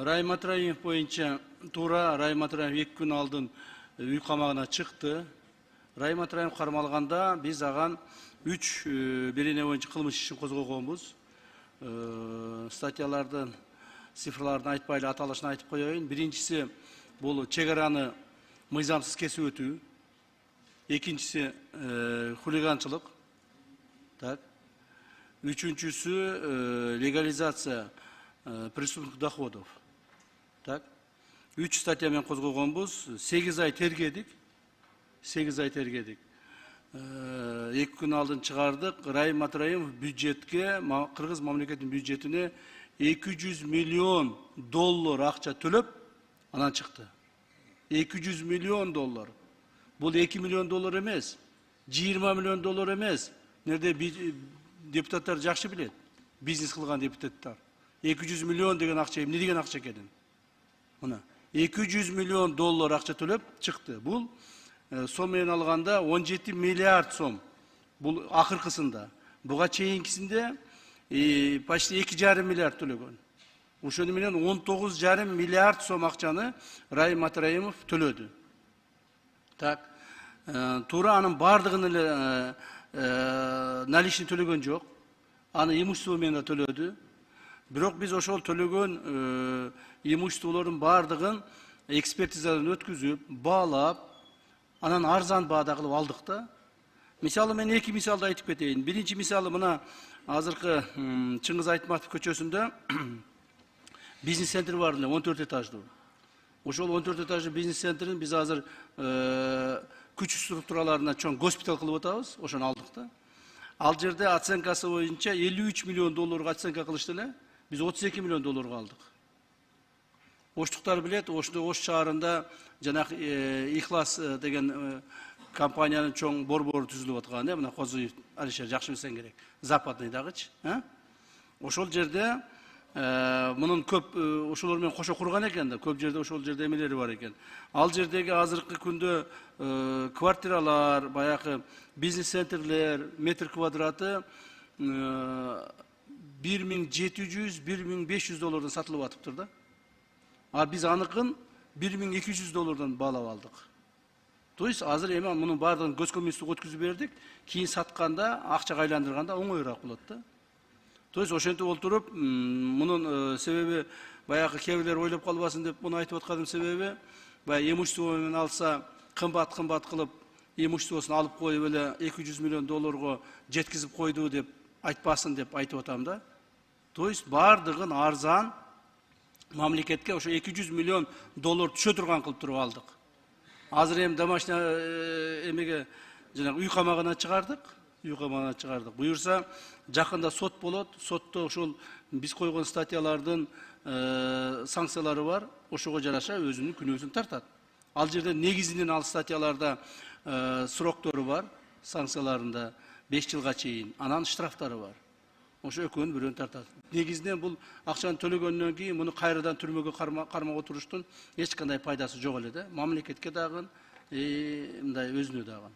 Райымат Раимов боюнча туура Райымат Раимов 2 күн алдын үй камагына чыкты. Райымат Раимов кармалганда биз аган 3 берене боюнча кылмыш ишин козгогонбуз. Статьялардын цифрларын айтпай эле аталышын айтып коеюн. Биринчиси бул чек араны мыйзамсыз кесип өтүү. Экинчиси хулиганчылык. Так. Үчүнчүсү легализация преступных доходов. Так. 3 статья мен козгогонбуз. 8 ай тергедик. 8 ай тергедик. 2 күн алдын чыгардык. Райымат Раимов бюджетке, Кыргыз мамлекетинин бюджетине 200 миллион доллар акча төлөп, анан чыкты. 200 миллион доллар. Бул 2 миллион доллар эмес, 20 миллион доллар эмес. Нерде депутаттар жакшы билет. Бизнес кылган депутаттар. 200 миллион деген акча эмне деген акча экенин. Мына 200 миллион доллар акча төлөп чыкты. Бул сом менен алганда 17 миллиард сом. Бул акыркысында. Буга чейинкисинде почти 2,5 миллиард төлөгөн. Ошону менен 19,5 миллиард сом акчаны Райымат Раимов төлөдү. Так. Туура анын бардыгын эле наличный төлөгөн жок. Аны имущество менен төлөдү. Бирок биз ошол төлөгөн имуществолордун бардыгын экспертизадан өткүзүп, баалап, анан арзан баада кылып алдык да. Мисалы мен 2 мисалды айтып кетейин. Биринчи мисалы мына азыркы Чыңгыз Айтматов көчөсүндө бизнес центр бар эле 14 этаждуу. Ошол 14 этаждуу бизнес центрин биз азыр күч структураларына чоң госпиталь кылып атабыз, ошону алдык да. Ал жерде оценкасы боюнча 53 миллион долларга оценка кылышты эле. Биз 32 миллион долларга алдык. Оштуктар билет, Ош шаарында жанагы Ихлас деген компаниянын чоң борбору түзүлүп аткан, мына Козуев Алишер жакшы билсең керек. Западныйдагычы, ошол жерде мунун көп ошолор менен кошо курган экен да, көп жерде ошол жерде эмелери бар экен. Ал жердеги азыркы күндө квартиралар, баягы бизнес центрлер, метр квадраты 1700-1500 доллардан сатылып атыптыр да. А биз аныкын 1200 доллардан баалап алдык. То есть азыр эми мунун баардыгын көз көмүстүк өткүзүп бердик, кийин сатканда, акчага айландырганда оңоюраак болот да. То есть ошентип олтуруп, мунун себеби баягы кээ ойлоп калбасын деп муну айтып атканым себеби, баягы имущество менен алса, кымбат кылып, имуществосун алып коюп эле 200 миллион долларга жеткизип койду деп айтпасын деп айтып атам да. То есть баардыгын арзан мамлекетке ошо 200 миллион доллар түшө турган кылып туруп алдык. Азыр эми домашний эмеге жанагы үй камагына чыгардык. Буюрса жакында сот болот. Сотто ошол биз койгон статьялардын санкциялары бар. Ошого жараша өзүнүн күнөөсүн тартат. Ал жерде негизинен ал статьяларда сроктору бар, санкцияларында 5 жылга чейин, анан штрафтары бар. Ошо экөөнүн бирөөнү тартат. Негизинен бул акчаны төлөгөндөн кийин муну кайрадан түрмөгө кармап отуруштун эч кандай пайдасы жок эле да. Мамлекетке дагы, мындай өзүнө дагы.